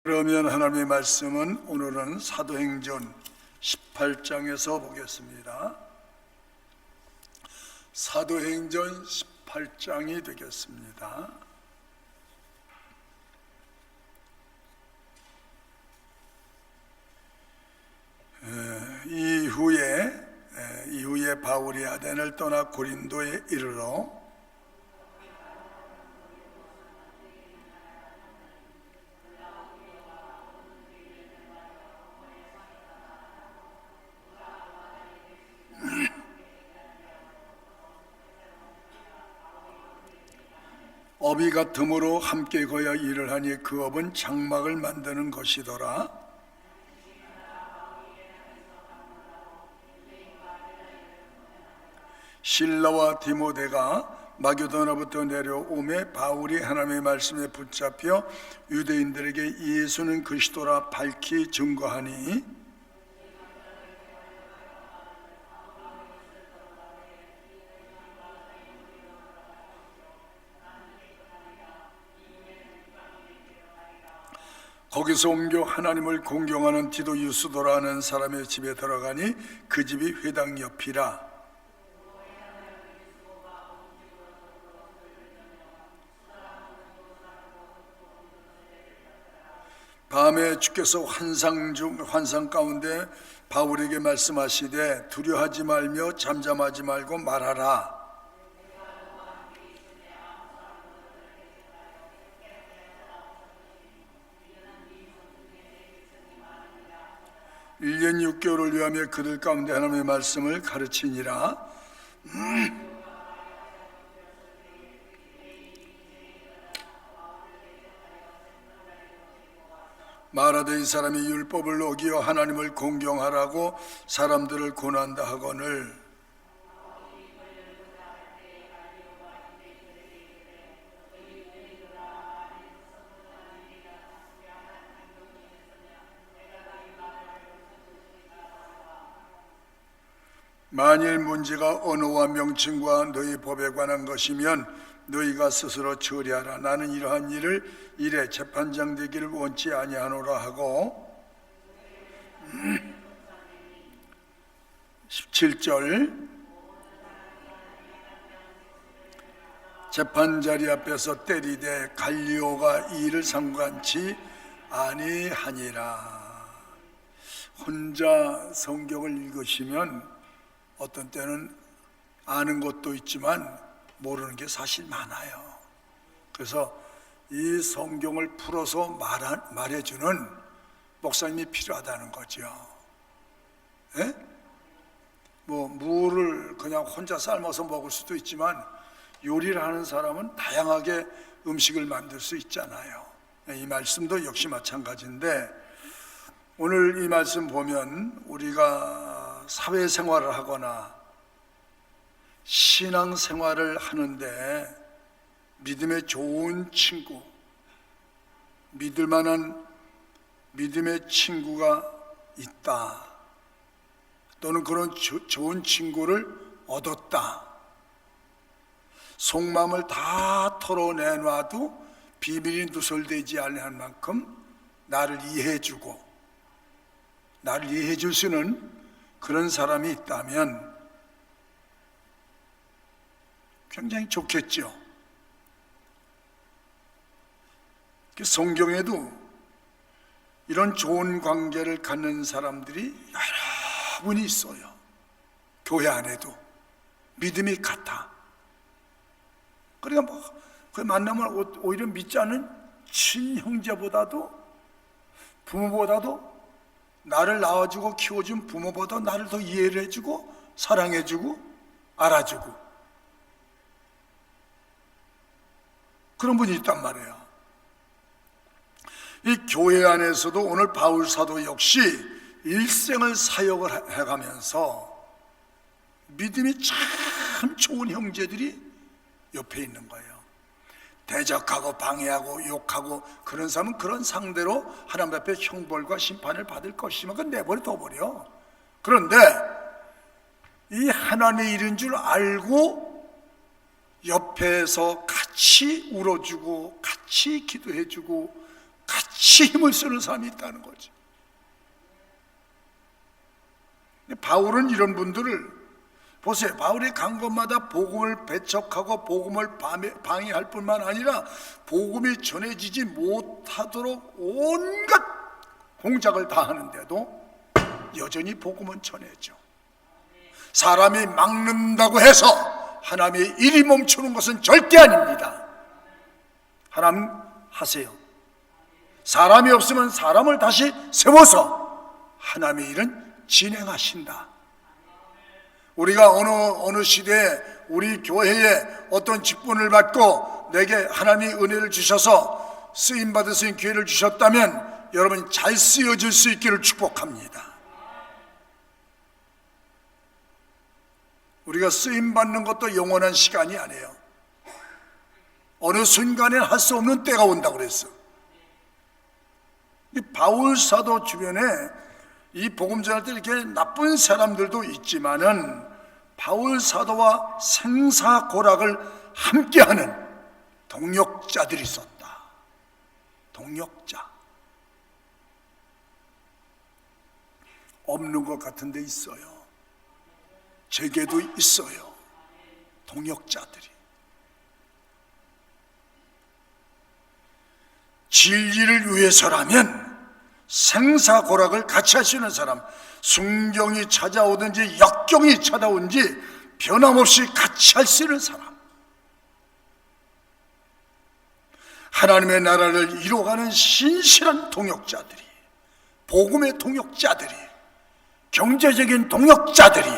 그러면 하나님의 말씀은 오늘은 사도행전 18장에서 보겠습니다. 사도행전 18장이 되겠습니다. 이후에 바울이 아덴을 떠나 고린도에 이르러 업이 같음으로 함께 거야 일을 하니 그 업은 장막을 만드는 것이더라. 실라와 디모데가 마게도나부터 내려오매 바울이 하나님의 말씀에 붙잡혀 유대인들에게 예수는 그리스도라 밝히 증거하니 거기서 옮겨 하나님을 공경하는 디도 유스도라는 사람의 집에 들어가니 그 집이 회당 옆이라. 밤에 주께서 환상 가운데 바울에게 말씀하시되 두려워하지 말며 잠잠하지 말고 말하라. 일 년 6개월을 위하며 그들 가운데 하나님의 말씀을 가르치니라. 말하되 이 사람이 율법을 어기어 하나님을 공경하라고 사람들을 권한다 하거늘 만일 문제가 언어와 명칭과 너희 법에 관한 것이면 너희가 스스로 처리하라. 나는 이러한 일을 이래 재판장 되기를 원치 아니하노라 하고 17절 재판자리 앞에서 때리되 갈리오가 이 일을 상관치 아니하니라. 혼자 성경을 읽으시면 어떤 때는 아는 것도 있지만 모르는 게 사실 많아요. 그래서 이 성경을 풀어서 말해주는 목사님이 필요하다는 거죠. 예? 뭐 무를 그냥 혼자 삶아서 먹을 수도 있지만 요리를 하는 사람은 다양하게 음식을 만들 수 있잖아요. 이 말씀도 역시 마찬가지인데 오늘 이 말씀 보면 우리가 사회생활을 하거나 신앙생활을 하는데 믿음의 좋은 친구, 믿을 만한 믿음의 친구가 있다, 또는 그런 좋은 친구를 얻었다, 속마음을 다 털어내놔도 비밀이 누설되지 않을 만큼 나를 이해해주고 나를 이해해줄 수 있는 그런 사람이 있다면 굉장히 좋겠죠. 성경에도 이런 좋은 관계를 갖는 사람들이 여러 분이 있어요. 교회 안에도 믿음이 같아. 그러니까 그 만나면 오히려 믿지 않은 친형제보다도 부모보다도 나를 낳아주고 키워준 부모보다 나를 더 이해를 해주고 사랑해주고 알아주고 그런 분이 있단 말이에요. 이 교회 안에서도 오늘 바울 사도 역시 일생을 사역을 해가면서 믿음이 참 좋은 형제들이 옆에 있는 거예요. 대적하고 방해하고 욕하고 그런 사람은 그런 상대로 하나님 앞에 형벌과 심판을 받을 것이면 그건 내버려 둬버려. 그런데 이 하나님의 일인 줄 알고 옆에서 같이 울어주고 같이 기도해주고 같이 같이 힘을 쓰는 사람이 있다는 거지. 바울은 이런 분들을 보세요. 바울이 간 곳마다 복음을 배척하고 복음을 방해할 뿐만 아니라 복음이 전해지지 못하도록 온갖 공작을 다 하는데도 여전히 복음은 전해져. 사람이 막는다고 해서 하나님의 일이 멈추는 것은 절대 아닙니다. 하나님 하세요. 사람이 없으면 사람을 다시 세워서 하나님의 일은 진행하신다. 우리가 어느 시대에 우리 교회에 어떤 직분을 받고 내게 하나님이 은혜를 주셔서 쓰임받을 수 있는 기회를 주셨다면 여러분 잘 쓰여질 수 있기를 축복합니다. 우리가 쓰임받는 것도 영원한 시간이 아니에요. 어느 순간에 할 수 없는 때가 온다고 그랬어. 바울 사도 주변에 이 복음 전할 때 이렇게 나쁜 사람들도 있지만은 바울 사도와 생사고락을 함께하는 동역자들이 있었다. 동역자. 없는 것 같은데 있어요. 제게도 있어요. 동역자들이. 진리를 위해서라면 생사고락을 같이 할 수 있는 사람, 순경이 찾아오든지 역경이 찾아오든지 변함없이 같이 할 수 있는 사람, 하나님의 나라를 이루어가는 신실한 동역자들이, 복음의 동역자들이, 경제적인 동역자들이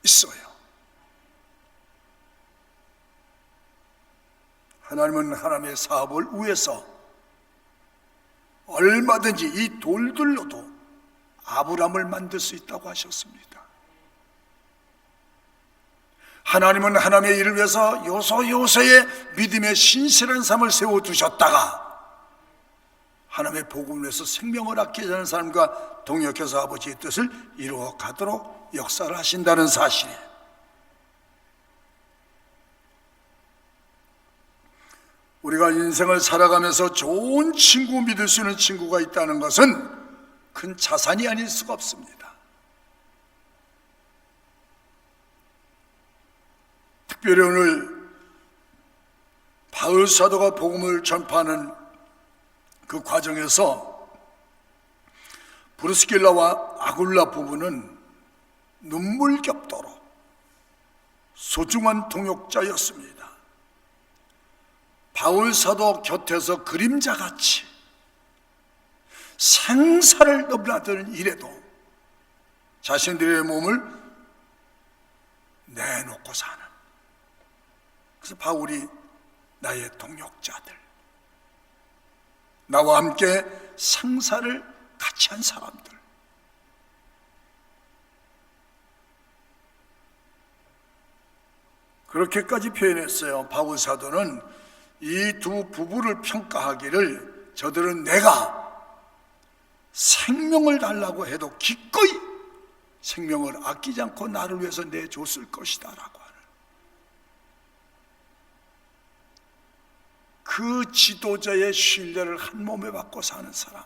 있어요. 하나님은 하나님의 사업을 위해서 얼마든지 이 돌들로도 아브라함을 만들 수 있다고 하셨습니다. 하나님은 하나님의 일을 위해서 요소요소의 믿음의 신실한 삶을 세워두셨다가 하나님의 복음을 위해서 생명을 아끼자는 사람과 동역해서 아버지의 뜻을 이루어가도록 역사를 하신다는 사실이에요. 우리가 인생을 살아가면서 좋은 친구, 믿을 수 있는 친구가 있다는 것은 큰 자산이 아닐 수가 없습니다. 특별히 오늘 바울 사도가 복음을 전파하는 그 과정에서 브리스길라와 아굴라 부부는 눈물겹도록 소중한 동역자였습니다. 바울 사도 곁에서 그림자같이 생사를 넘나드는 일에도 자신들의 몸을 내놓고 사는, 그래서 바울이 나의 동역자들, 나와 함께 생사를 같이 한 사람들, 그렇게까지 표현했어요. 바울 사도는 이 두 부부를 평가하기를 저들은 내가 생명을 달라고 해도 기꺼이 생명을 아끼지 않고 나를 위해서 내줬을 것이다 라고 하는, 그 지도자의 신뢰를 한 몸에 받고 사는 사람.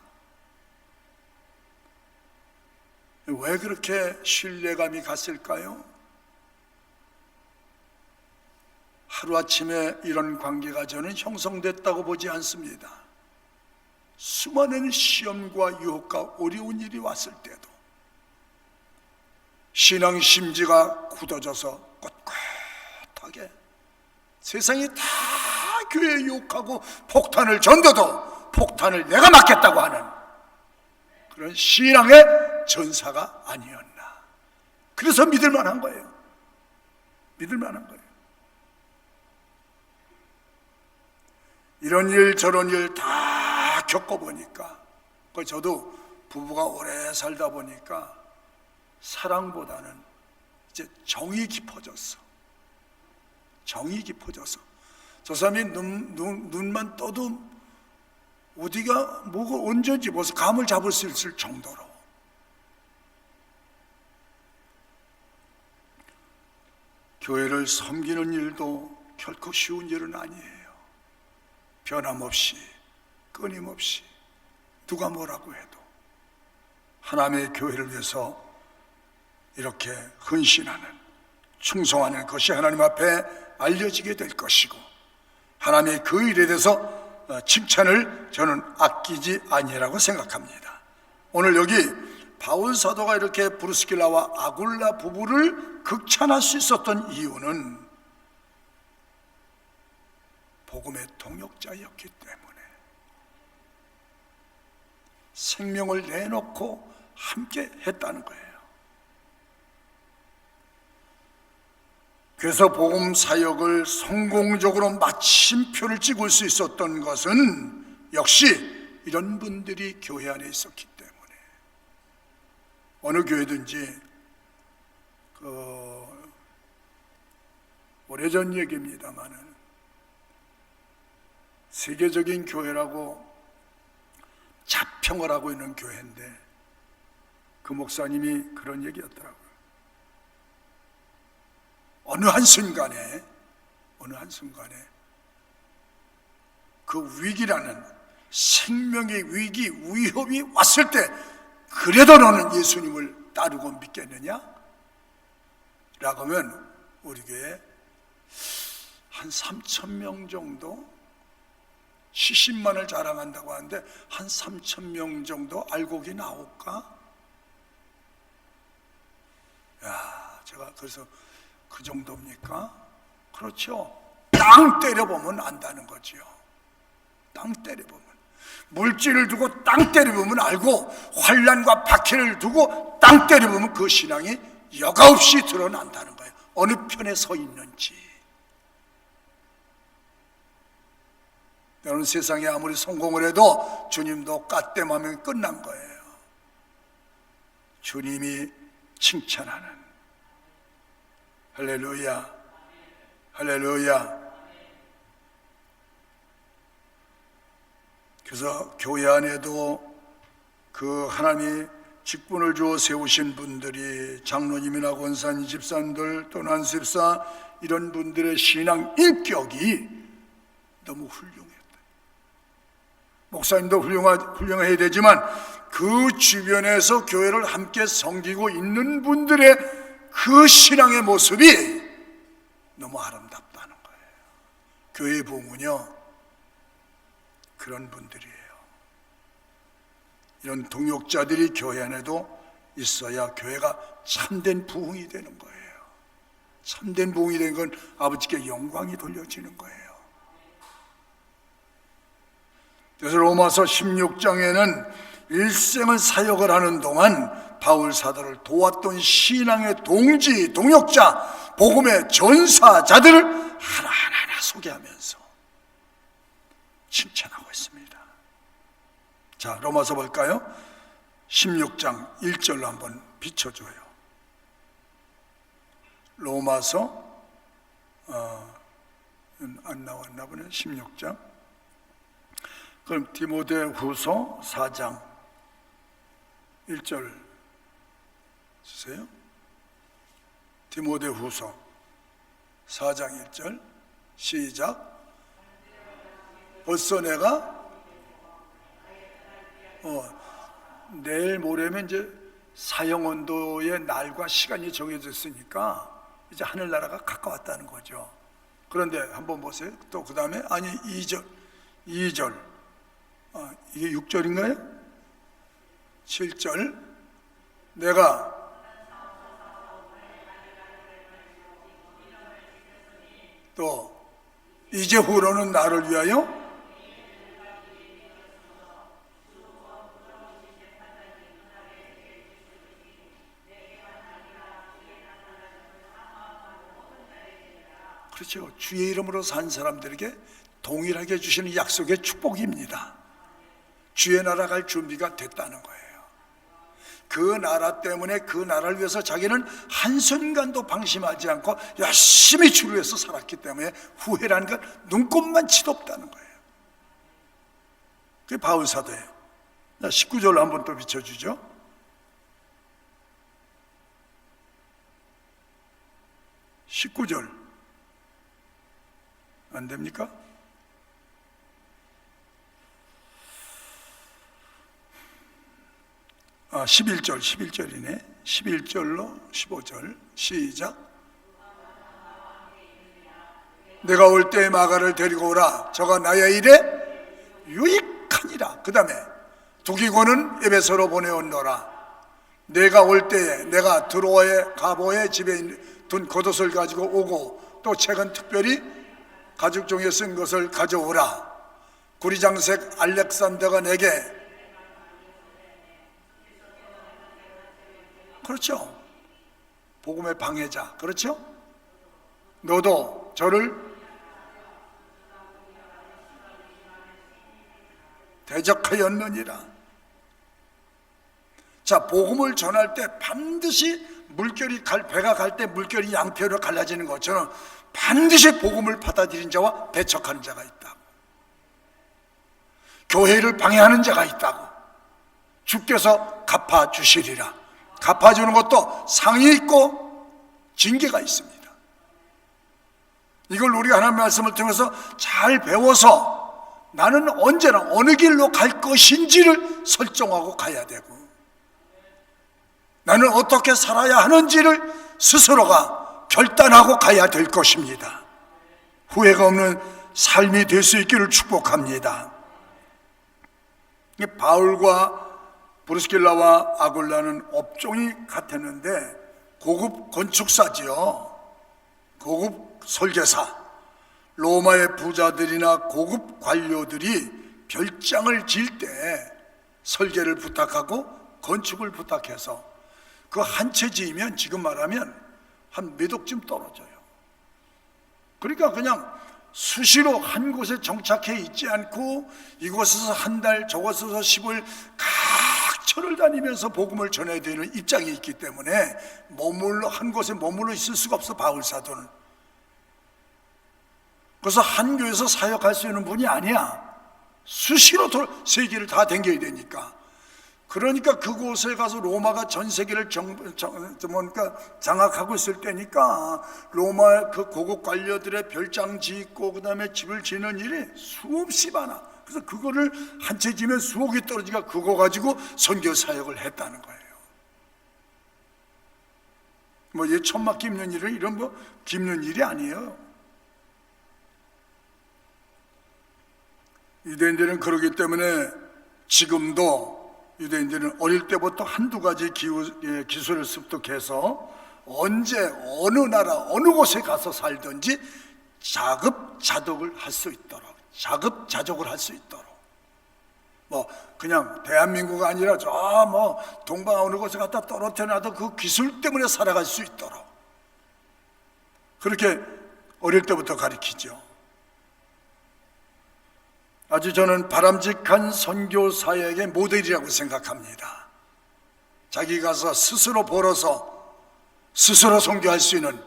왜 그렇게 신뢰감이 갔을까요? 하루아침에 이런 관계가 저는 형성됐다고 보지 않습니다. 수많은 시험과 유혹과 어려운 일이 왔을 때도 신앙 심지가 굳어져서 꼿꼿하게 세상이 다 교회에 유혹하고 폭탄을 전도도 폭탄을 내가 맞겠다고 하는 그런 신앙의 전사가 아니었나. 그래서 믿을 만한 거예요. 믿을 만한 거예요. 이런 일 저런 일 다 겪어보니까, 저도 부부가 오래 살다 보니까 사랑보다는 이제 정이 깊어졌어. 정이 깊어져서 저 사람이 눈만 떠도 어디가 뭐가 언제인지 벌써 감을 잡을 수 있을 정도로 교회를 섬기는 일도 결코 쉬운 일은 아니에요. 변함없이 끊임없이 누가 뭐라고 해도 하나님의 교회를 위해서 이렇게 헌신하는, 충성하는 것이 하나님 앞에 알려지게 될 것이고, 하나님의 그 일에 대해서 칭찬을 저는 아끼지 아니라고 생각합니다. 오늘 여기 바울 사도가 이렇게 브루스길라와 아굴라 부부를 극찬할 수 있었던 이유는 복음의 동역자였기 때문에, 생명을 내놓고 함께 했다는 거예요. 그래서 복음 사역을 성공적으로 마침표를 찍을 수 있었던 것은 역시 이런 분들이 교회 안에 있었기 때문에, 어느 교회든지 오래전 얘기입니다만은 세계적인 교회라고 자평을 하고 있는 교회인데, 그 목사님이 그런 얘기였더라고요. 어느 한순간에 그 위기라는, 생명의 위기, 위협이 왔을 때 그래도 너는 예수님을 따르고 믿겠느냐? 라고 하면 우리 교회에 한 3,000명 정도, 70만을 자랑한다고 하는데 한 3,000명 정도 알곡이 나올까? 야, 제가 그래서 그 정도입니까? 그렇죠. 땅 때려보면 안다는 거지요. 땅 때려보면, 물질을 두고 땅 때려보면 알고, 환난과 박해를 두고 땅 때려보면 그 신앙이 여과없이 드러난다는 거예요. 어느 편에 서 있는지. 여러분, 세상에 아무리 성공을 해도 주님도 까땜하면 끝난 거예요. 주님이 칭찬하는, 할렐루야, 할렐루야. 그래서 교회 안에도 그 하나님이 직분을 주어 세우신 분들이, 장로님이나 권사님, 집사님들 또 난수집사, 이런 분들의 신앙 인격이 너무 훌륭했다. 목사님도 훌륭해야 되지만 그 주변에서 교회를 함께 섬기고 있는 분들의 그 신앙의 모습이 너무 아름답다는 거예요. 교회의 부흥은요, 그런 분들이에요. 이런 동역자들이 교회 안에도 있어야 교회가 참된 부흥이 되는 거예요. 참된 부흥이 되는 건 아버지께 영광이 돌려지는 거예요. 그래서 로마서 16장에는 일생을 사역을 하는 동안 바울 사도를 도왔던 신앙의 동지, 동역자, 복음의 전사자들을 하나하나 소개하면서 칭찬하고 있습니다. 자, 로마서 볼까요? 16장 1절로 한번 비춰줘요. 로마서 안 나왔나 보네. 16장. 그럼 디모데후서 4장 1절 주세요. 디모데후서 4장 1절 시작. 벌써 내가 내일 모레면 이제 사형언도의 날과 시간이 정해졌으니까 이제 하늘나라가 가까웠다는 거죠. 그런데 한번 보세요. 또 그 다음에, 아니 2절 이게 6절인가요? 7절 내가 또 이제후로는 나를 위하여 그렇죠. 주의 이름으로 산 사람들에게 동일하게 해주시는 약속의 축복입니다. 주의 나라 갈 준비가 됐다는 거예요. 그 나라 때문에, 그 나라를 위해서 자기는 한순간도 방심하지 않고 열심히 주를 위해서 살았기 때문에 후회라는 건 눈꼽만 치도 없다는 거예요. 그게 바울 사도예요. 19절로 한번 또 비춰주죠. 19절 안 됩니까? 11절이네. 11절로 15절 시작. 내가 올 때에 마가를 데리고 오라. 저가 나의 일에 유익하니라. 그 다음에 두기고는 에베소로 보내온노라. 내가 올 때에 내가 드로아의 가보의 집에 둔 겉옷을 가지고 오고 또 책은 특별히 가죽 종이에 쓴 것을 가져오라. 구리장색 알렉산더가 내게, 그렇죠, 복음의 방해자, 그렇죠, 너도 저를 대적하였느니라. 자, 복음을 전할 때 반드시 배가 갈 때 물결이 양편으로 갈라지는 것처럼 반드시 복음을 받아들인 자와 배척하는 자가 있다고. 교회를 방해하는 자가 있다고. 주께서 갚아주시리라. 갚아주는 것도 상이 있고 징계가 있습니다. 이걸 우리가 하나님의 말씀을 통해서 잘 배워서 나는 언제나 어느 길로 갈 것인지를 설정하고 가야 되고, 나는 어떻게 살아야 하는지를 스스로가 결단하고 가야 될 것입니다. 후회가 없는 삶이 될 수 있기를 축복합니다. 바울과 브리스길라와 아굴라는 업종이 같았는데 고급 건축사지요, 고급 설계사. 로마의 부자들이나 고급 관료들이 별장을 지을 때 설계를 부탁하고 건축을 부탁해서 그 한 채 지으면 지금 말하면 한 몇 억쯤 떨어져요. 그러니까 그냥 수시로 한 곳에 정착해 있지 않고 이곳에서 한 달, 저곳에서 10일 각처를 다니면서 복음을 전해야 되는 입장이 있기 때문에 한 곳에 머물러 있을 수가 없어, 바울 사도는. 그래서 한 교회에서 사역할 수 있는 분이 아니야. 수시로 세계를 다 댕겨야 되니까. 그러니까 그곳에 가서 로마가 전 세계를 장악하고 있을 때니까 로마 그 고급 관료들의 별장 짓고 그 다음에 집을 짓는 일이 수없이 많아. 그래서 그거를 한 채 지면 수억이 떨어지니까 그거 가지고 선교 사역을 했다는 거예요. 뭐 이 천막 깁는 일은 이런 뭐 깁는 일이 아니에요. 유대인들은 그러기 때문에 지금도 유대인들은 어릴 때부터 한두 가지 기술을 습득해서 언제 어느 나라 어느 곳에 가서 살든지 자급자족을 할 수 있도록, 자급자족을 할 수 있도록, 뭐 그냥 대한민국 아니라 저 뭐 동방 어느 곳에 갖다 떨어뜨려놔도 그 기술 때문에 살아갈 수 있도록 그렇게 어릴 때부터 가르치죠. 아주 저는 바람직한 선교 사역의 모델이라고 생각합니다. 자기 가서 스스로 벌어서 스스로 선교할 수 있는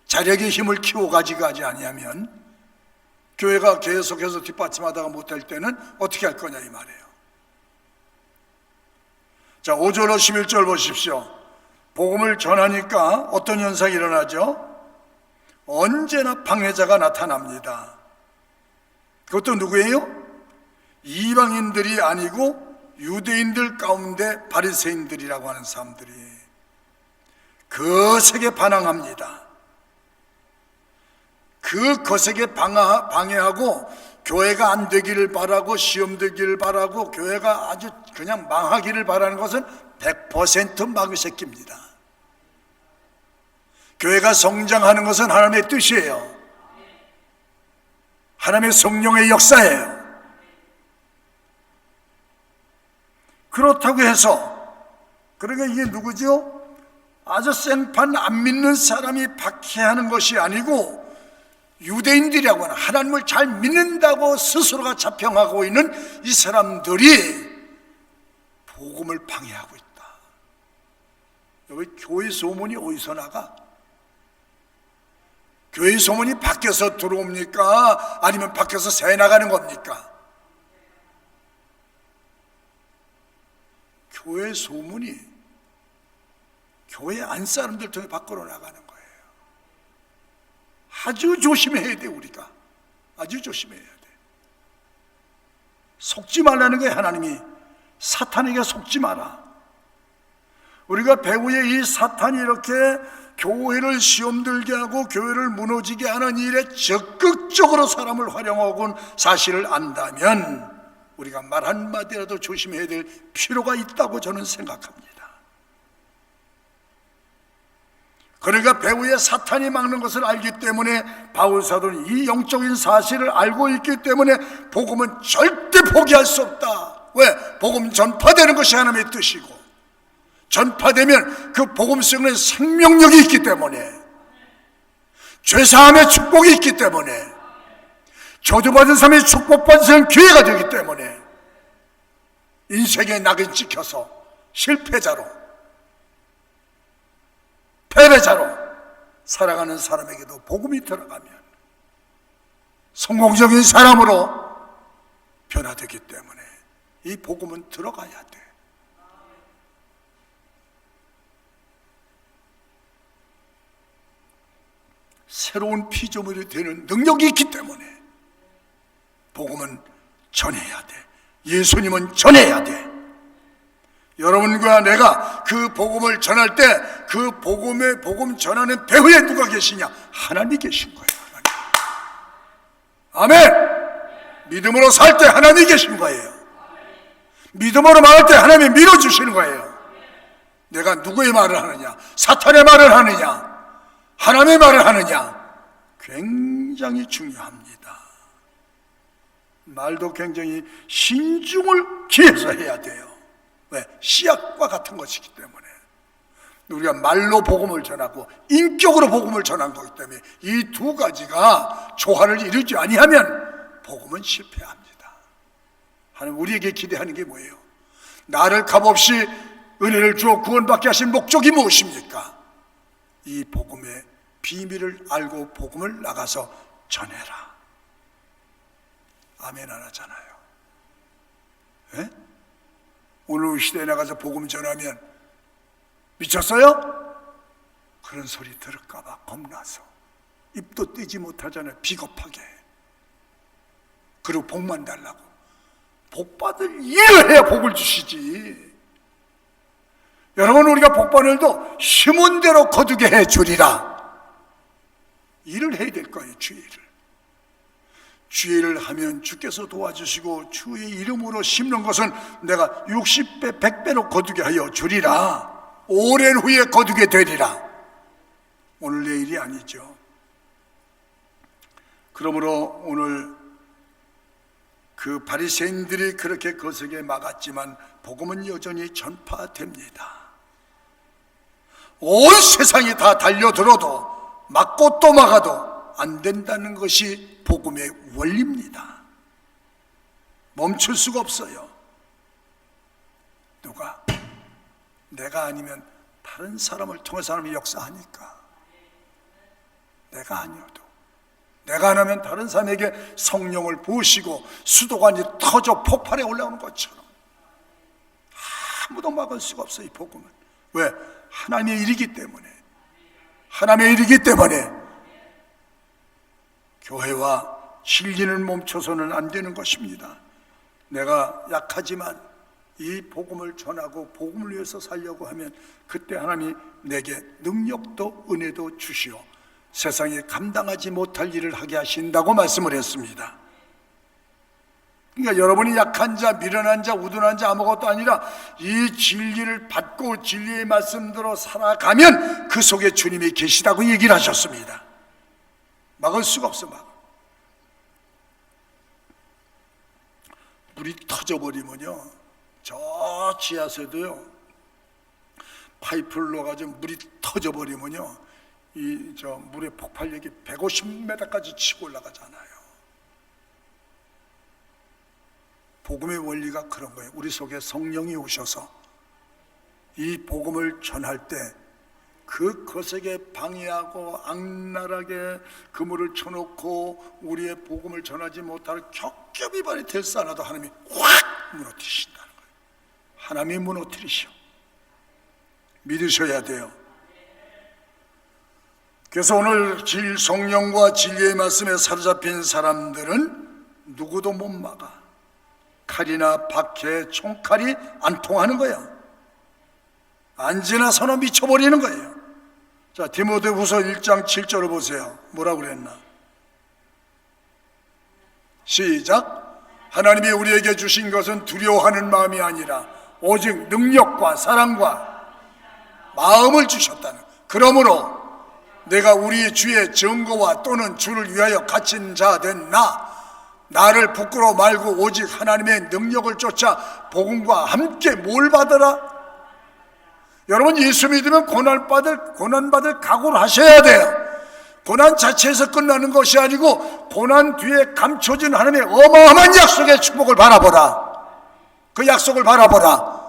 자력의 힘을 키워가지고 가지 아니하면 교회가 계속해서 뒷받침하다가 못할 때는 어떻게 할 거냐 이 말이에요. 자, 5절로 11절 보십시오. 복음을 전하니까 어떤 현상이 일어나죠? 언제나 방해자가 나타납니다. 그것도 누구예요? 이방인들이 아니고 유대인들 가운데 바리새인들이라고 하는 사람들이 거세게 반항합니다. 그 거세게 방해하고 교회가 안 되기를 바라고 시험 되기를 바라고 교회가 아주 그냥 망하기를 바라는 것은 100% 마귀 새끼입니다. 교회가 성장하는 것은 하나님의 뜻이에요. 하나님의 성령의 역사예요. 그렇다고 해서, 그러니까 이게 누구죠? 아주 생판 안 믿는 사람이 박해하는 것이 아니고 유대인들이라고 하는 하나님을 잘 믿는다고 스스로가 자평하고 있는 이 사람들이 복음을 방해하고 있다. 여기 교회 소문이 어디서 나가? 교회 소문이 밖에서 들어옵니까? 아니면 밖에서 새 나가는 겁니까? 교회 소문이 교회 안 사람들 통해 밖으로 나가는 거예요. 아주 조심해야 돼. 우리가 아주 조심해야 돼. 속지 말라는 거예요. 하나님이 사탄에게 속지 마라. 우리가 배후에 이 사탄이 이렇게 교회를 시험 들게 하고 교회를 무너지게 하는 일에 적극적으로 사람을 활용하고는 사실을 안다면 우리가 말 한마디라도 조심해야 될 필요가 있다고 저는 생각합니다. 그러니까 배후에 사탄이 막는 것을 알기 때문에 바울 사도는 이 영적인 사실을 알고 있기 때문에 복음은 절대 포기할 수 없다. 왜? 복음 전파되는 것이 하나님의 뜻이고, 전파되면 그 복음 속에는 생명력이 있기 때문에, 죄사함의 축복이 있기 때문에, 저주받은 사람의 축복받은 기회가 되기 때문에 인생의 낙인 찍혀서 실패자로, 패배자로 살아가는 사람에게도 복음이 들어가면 성공적인 사람으로 변화되기 때문에 이 복음은 들어가야 돼. 새로운 피조물이 되는 능력이 있기 때문에 복음은 전해야 돼. 예수님은 전해야 돼. 여러분과 내가 그 복음을 전할 때 그 복음 전하는 배후에 누가 계시냐? 하나님이 계신 거예요. 하나님. 아멘. 믿음으로 살 때 하나님이 계신 거예요. 믿음으로 말할 때 하나님이 밀어주시는 거예요. 내가 누구의 말을 하느냐? 사탄의 말을 하느냐? 하나님의 말을 하느냐? 굉장히 중요합니다. 말도 굉장히 신중을 기해서 해야 돼요. 왜? 씨앗과 같은 것이기 때문에. 우리가 말로 복음을 전하고 인격으로 복음을 전한 거기 때문에 이 두 가지가 조화를 이루지 아니하면 복음은 실패합니다. 하나님 우리에게 기대하는 게 뭐예요? 나를 값없이 은혜를 주어 구원받게 하신 목적이 무엇입니까? 이 복음의 비밀을 알고 복음을 나가서 전해라. 아멘 안 하잖아요. 예? 오늘 시대에 나가서 복음 전하면 미쳤어요? 그런 소리 들을까봐 겁나서 입도 떼지 못하잖아요. 비겁하게. 그리고 복만 달라고. 복 받을 일을 해야 복을 주시지. 여러분 우리가 복 받는 일도 심은 대로 거두게 해주리라. 일을 해야 될 거예요. 주의 일을. 주의 일을 하면 주께서 도와주시고 주의 이름으로 심는 것은 내가 60배 100배로 거두게 하여 주리라. 오랜 후에 거두게 되리라. 오늘 내일이 아니죠. 그러므로 오늘 그 바리새인들이 그렇게 거세게 막았지만 복음은 여전히 전파됩니다. 온 세상이 다 달려들어도 막고 또 막아도 안 된다는 것이 복음의 원리입니다. 멈출 수가 없어요. 누가? 내가 아니면 다른 사람을 통해 사람이 역사하니까. 내가 아니어도, 내가 안 하면 다른 사람에게 성령을 부으시고 수도관이 터져 폭발해 올라오는 것처럼 아무도 막을 수가 없어요. 이 복음은. 왜? 하나님의 일이기 때문에. 하나님의 일이기 때문에 교회와 진리는 멈춰서는 안 되는 것입니다. 내가 약하지만 이 복음을 전하고 복음을 위해서 살려고 하면 그때 하나님이 내게 능력도 은혜도 주시오 세상에 감당하지 못할 일을 하게 하신다고 말씀을 했습니다. 그러니까 여러분이 약한 자, 미련한 자, 우둔한 자 아무것도 아니라 이 진리를 받고 진리의 말씀대로 살아가면 그 속에 주님이 계시다고 얘기를 하셨습니다. 막을 수가 없어. 물이 터져버리면요, 저 지하수도요, 파이프를 넣어가지고 물이 터져버리면요, 이 저 물의 폭발력이 150m까지 치고 올라가잖아요. 복음의 원리가 그런 거예요. 우리 속에 성령이 오셔서 이 복음을 전할 때 그 거세게 방해하고 악랄하게 그물을 쳐놓고 우리의 복음을 전하지 못할 겹겹이 발이 될지 않아도 하나님이 확 무너뜨리신다는 거예요. 하나님이 무너뜨리셔. 믿으셔야 돼요. 그래서 오늘 성령과 진리의 말씀에 사로잡힌 사람들은 누구도 못 막아. 칼이나 박해, 총칼이 안 통하는 거야. 안지나서나 미쳐버리는 거예요. 자, 디모데후서 1장 7절을 보세요. 뭐라고 그랬나? 시작. 하나님이 우리에게 주신 것은 두려워하는 마음이 아니라 오직 능력과 사랑과 마음을 주셨다는. 그러므로 내가 우리 주의 증거와 또는 주를 위하여 갇힌 자 된 나를 부끄러워 말고 오직 하나님의 능력을 쫓아 복음과 함께 뭘 받으라? 여러분, 예수 믿으면 고난받을 각오를 하셔야 돼요. 고난 자체에서 끝나는 것이 아니고 고난 뒤에 감춰진 하나님의 어마어마한 약속의 축복을 바라보라. 그 약속을 바라보라.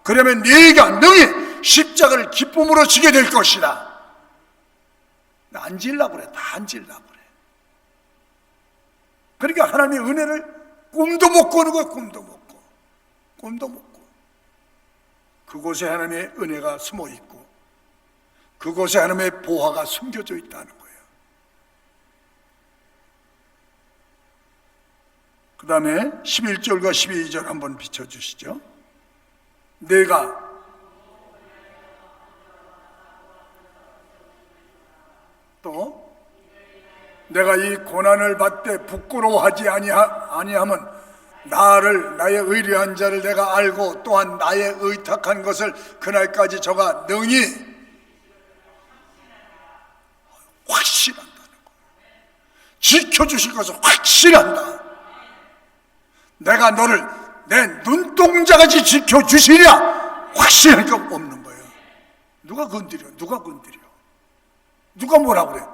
그러면 네가 능히 십자가를 기쁨으로 지게 될 것이다. 안 질라고 그래. 다 안 질라고 그래. 그러니까 하나님의 은혜를 꿈도 못 꾸는 거야. 꿈도 못 꾸. 그곳에 하나님의 은혜가 숨어 있고 그곳에 하나님의 보화가 숨겨져 있다는 거예요. 그 다음에 11절과 12절 한번 비춰주시죠. 내가 이 고난을 받되 부끄러워하지 아니함은 나의 의리한 자를 내가 알고 또한 나의 의탁한 것을 그날까지 저가 능히 확신한다는 거예요. 지켜주실 것을 확신한다. 내가 너를 내 눈동자같이 지켜주시랴 확신할 게 없는 거예요. 누가 건드려? 누가 뭐라 그래?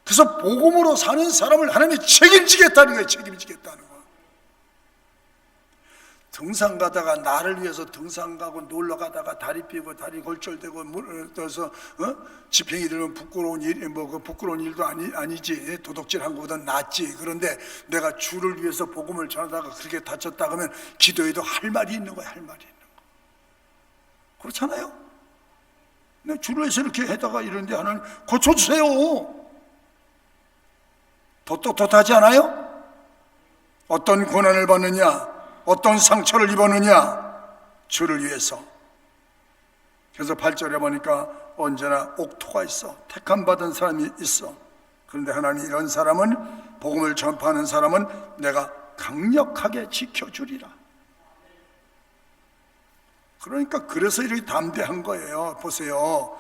그래서 복음으로 사는 사람을 하나님이 책임지겠다는 거예요. 책임지겠다는 거. 등산 가다가 나를 위해서 등산 가고 놀러 가다가 다리 삐고 다리 골절되고 물 떠서 지팽이 들면 부끄러운 일도 아니지. 도둑질한 것보다 낫지. 그런데 내가 주를 위해서 복음을 전하다가 그렇게 다쳤다 그러면 기도해도 할 말이 있는 거야. 할 말이 있는 거. 그렇잖아요. 내가 주를 위해서 이렇게 해다가 이러는데 하나님 고쳐주세요. 떳떳하지 않아요? 어떤 고난을 받느냐, 어떤 상처를 입었느냐, 주를 위해서. 그래서 8절에 보니까 언제나 옥토가 있어. 택함 받은 사람이 있어. 그런데 하나님 이런 사람은, 복음을 전파하는 사람은 내가 강력하게 지켜주리라. 그러니까 그래서 이렇게 담대한 거예요. 보세요.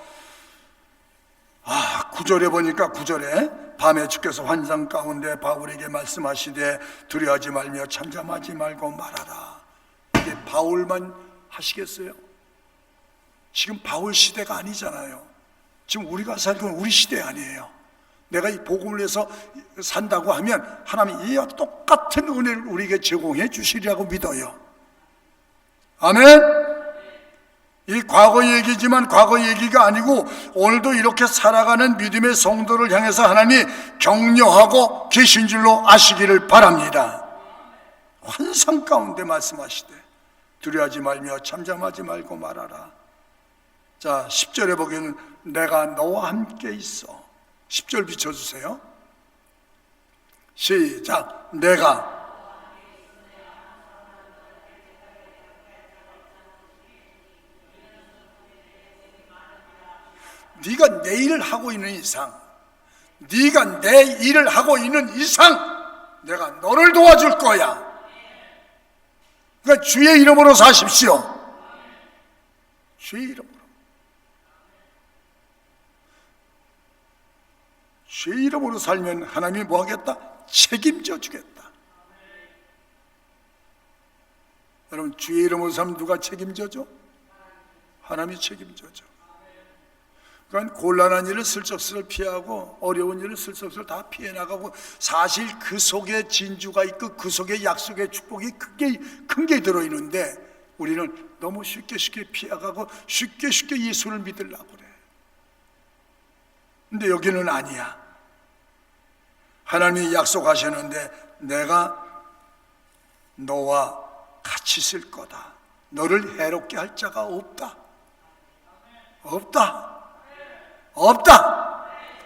9절에 보니까 9절에 밤에 주께서 환상 가운데 바울에게 말씀하시되 두려워하지 말며 잠잠하지 말고 말하라. 이게 바울만 하시겠어요? 지금 바울 시대가 아니잖아요. 지금 우리가 살고 있는 우리 시대 아니에요. 내가 이 복음을 위해서 산다고 하면 하나님이 이와 똑같은 은혜를 우리에게 제공해 주시리라고 믿어요. 아멘. 이 과거 얘기지만 과거 얘기가 아니고 오늘도 이렇게 살아가는 믿음의 성도를 향해서 하나님이 격려하고 계신 줄로 아시기를 바랍니다. 환상 가운데 말씀하시되 두려워하지 말며 잠잠하지 말고 말하라. 자, 10절에 보기에는 내가 너와 함께 있어. 10절 비춰주세요. 시작. 내가 네가 내 일을 하고 있는 이상, 네가 내 일을 하고 있는 이상 내가 너를 도와줄 거야. 그러니까 주의 이름으로 사십시오. 주의 이름으로. 주의 이름으로 살면 하나님이 뭐 하겠다? 책임져 주겠다. 여러분, 주의 이름으로 살면 누가 책임져줘? 하나님이 책임져줘. 그러니까 곤란한 일을 슬쩍슬쩍 피하고 어려운 일을 슬쩍슬쩍 다 피해 나가고, 사실 그 속에 진주가 있고 그 속에 약속의 축복이 큰 게 들어있는데 우리는 너무 쉽게 피해가고 쉽게 예수를 믿으려고 그래. 근데 여기는 아니야. 하나님이 약속하셨는데 내가 너와 같이 있을 거다. 너를 해롭게 할 자가 없다.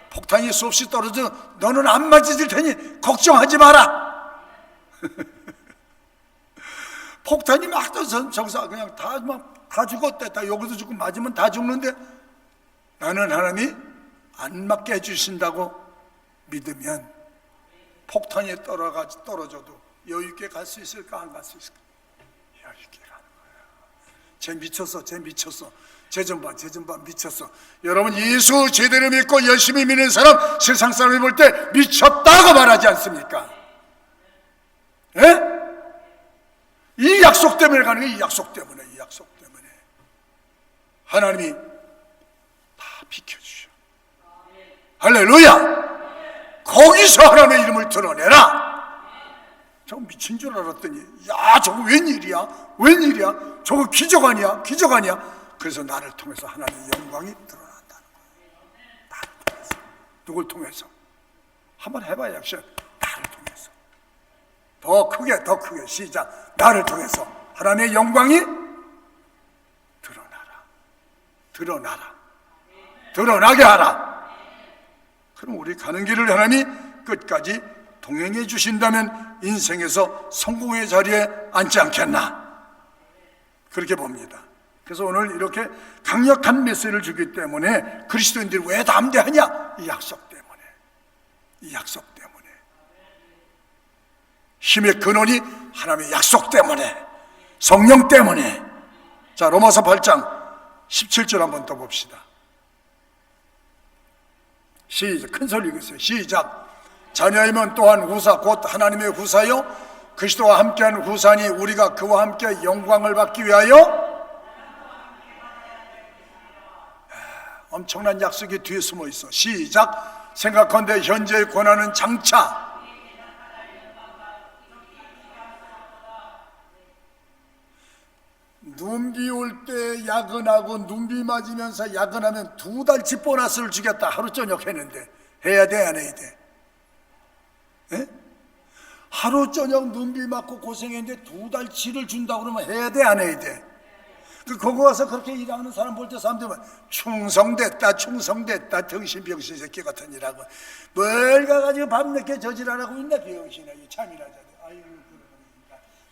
폭탄이 수없이 떨어져 너는 안 맞을 테니 걱정하지 마라. 폭탄이 막 떠서 정사 그냥 다 막 다 죽었대. 다 여기서 죽고 맞으면 다 죽는데 나는 하나님이 안 맞게 해주신다고 믿으면 폭탄에 떨어져도 여유 있게 갈 수 있을까? 안 갈 수 있을까? 여유 있게 가는 거야. 쟤 미쳤어. 쟤 좀 봐 미쳤어. 여러분, 예수 제대로 믿고 열심히 믿는 사람 세상 사람이 볼 때 미쳤다고 말하지 않습니까? 예? 이 약속 때문에 가는 거예요. 이 약속 때문에 하나님이 다 비켜주셔. 할렐루야. 거기서 하나님의 이름을 드러내라. 저거 미친 줄 알았더니 야, 저거 웬일이야? 저거 기적 아니야? 그래서 나를 통해서 하나님의 영광이 드러난다는 거예요. 나를 통해서. 누굴 통해서? 한번 해봐요. 나를 통해서. 더 크게 시작. 나를 통해서 하나님의 영광이 드러나게 하라. 그럼 우리 가는 길을 하나님이 끝까지 동행해 주신다면 인생에서 성공의 자리에 앉지 않겠나, 그렇게 봅니다. 그래서 오늘 이렇게 강력한 메시지를 주기 때문에 그리스도인들이 왜 담대하냐? 이 약속 때문에. 힘의 근원이 하나님의 약속 때문에, 성령 때문에. 자, 로마서 8장 17절 한번 더 봅시다. 시작. 큰 소리 읽으세요. 시작. 자녀이면 또한 후사, 곧 하나님의 후사요 그리스도와 함께하는 후사니 우리가 그와 함께 영광을 받기 위하여. 엄청난 약속이 뒤에 숨어 있어. 시작. 생각컨대 현재의 고난은 장차 눈비 올 때 야근하고 눈비 맞으면서 야근하면 2달치 보너스를 주겠다. 하루 저녁 했는데 해야 돼, 안 해야 돼? 에? 하루 저녁 눈비 맞고 고생했는데 2달치를 준다고 그러면 해야 돼, 안 해야 돼? 거기 와서 그렇게 일하는 사람 볼 때 사람들이 충성됐다 정신병신 새끼 같은 일하고 뭘 가가지고 밤늦게 저질하라고 있나, 병신아. 참이라잖아. 아이고,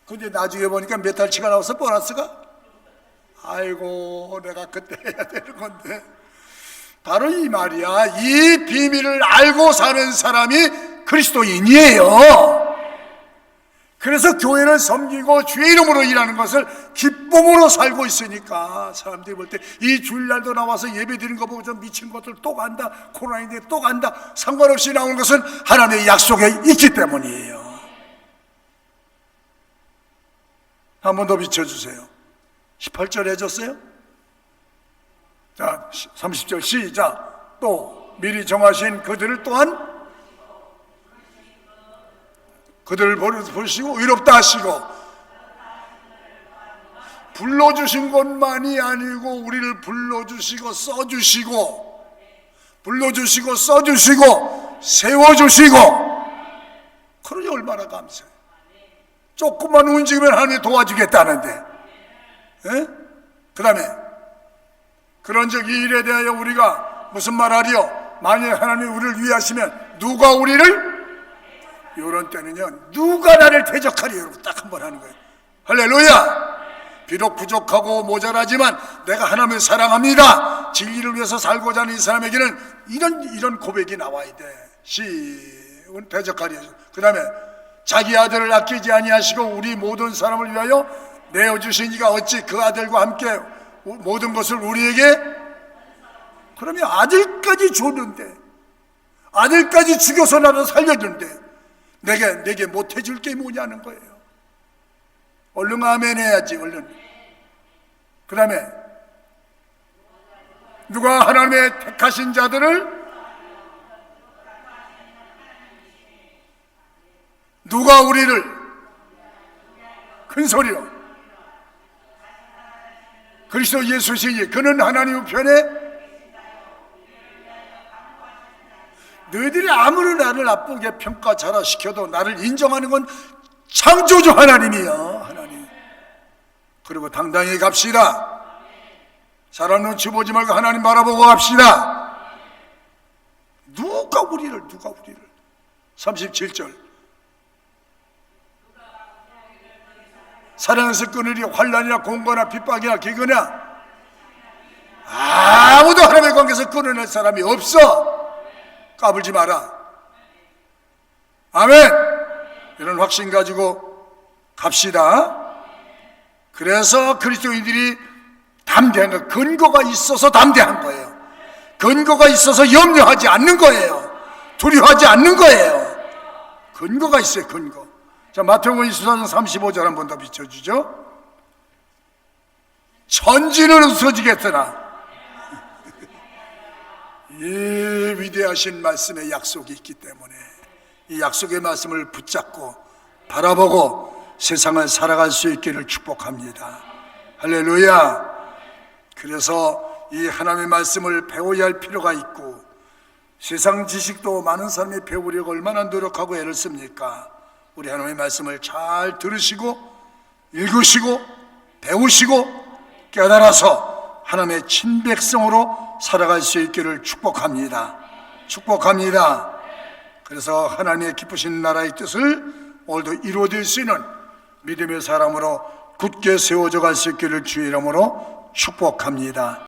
근데 나중에 보니까 몇 달치가 나와서 보너스가, 아이고, 내가 그때 해야 되는 건데. 바로 이 말이야. 이 비밀을 알고 사는 사람이 그리스도인이에요. 그래서 교회를 섬기고 주의 이름으로 일하는 것을 기쁨으로 살고 있으니까 사람들이 볼 때 이 주일날도 나와서 예배 드리는 거 보고 좀 미친 것들 또 간다, 코로나인데 또 간다, 상관없이 나오는 것은 하나님의 약속에 있기 때문이에요. 한 번 더 비춰주세요. 18절 해줬어요? 자, 30절 시작. 또 미리 정하신 그들을 또한 그들을 부르시고 의롭다 하시고, 불러주신 것만이 아니고 우리를 불러주시고 써주시고 세워주시고, 그러니 얼마나 감사해. 조금만 움직이면 하나님이 도와주겠다는데. 그 다음에 그런즉 이 일에 대하여 우리가 무슨 말하리요? 만약 하나님이 우리를 위하시면 누가 우리를, 이런 때는요, 누가 나를 대적하리요? 딱 한 번 하는 거예요. 할렐루야. 비록 부족하고 모자라지만 내가 하나님을 사랑합니다, 진리를 위해서 살고자 하는 이 사람에게는 이런 고백이 나와야 돼. 대적하리요. 그 다음에 자기 아들을 아끼지 아니하시고 우리 모든 사람을 위하여 내어주신 이가 어찌 그 아들과 함께 모든 것을 우리에게, 그러면 아들까지 줬는데, 아들까지 죽여서 나를 살려주는데 내게 못해줄 게 뭐냐는 거예요. 얼른 아멘 해야지, 얼른. 그 다음에 누가 하나님의 택하신 자들을, 누가 우리를, 큰 소리로, 그리스도 예수시니 그는 하나님 편에, 너희들이 아무리 나를 나쁘게 평가절하시켜도 나를 인정하는 건 창조주 하나님이요, 하나님. 그리고 당당히 갑시다. 사람 눈치 보지 말고 하나님 바라보고 갑시다. 누가 우리를 37절 사랑에서 끊으리 환난이나 공고나 핍박이나 기근이나 아무도 하나님의 관계에서 끊어낼 사람이 없어. 까불지 마라. 아멘. 이런 확신 가지고 갑시다. 그래서 그리스도인들이 담대한 거, 근거가 있어서 담대한 거예요. 근거가 있어서 염려하지 않는 거예요. 두려워하지 않는 거예요. 근거가 있어요. 근거. 자, 마태복음 24장 35절 한 번 더 비춰주죠. 천지는 웃어지겠으나 이 위대하신 말씀의 약속이 있기 때문에 이 약속의 말씀을 붙잡고 바라보고 세상을 살아갈 수 있기를 축복합니다. 할렐루야. 그래서 이 하나님의 말씀을 배워야 할 필요가 있고, 세상 지식도 많은 사람이 배우려고 얼마나 노력하고 애를 씁니까? 우리 하나님의 말씀을 잘 들으시고 읽으시고 배우시고 깨달아서 하나님의 친백성으로 살아갈 수 있기를 축복합니다. 축복합니다. 그래서 하나님의 기쁘신 나라의 뜻을 오늘도 이루어질 수 있는 믿음의 사람으로 굳게 세워져 갈 수 있기를 주의 이름으로 축복합니다.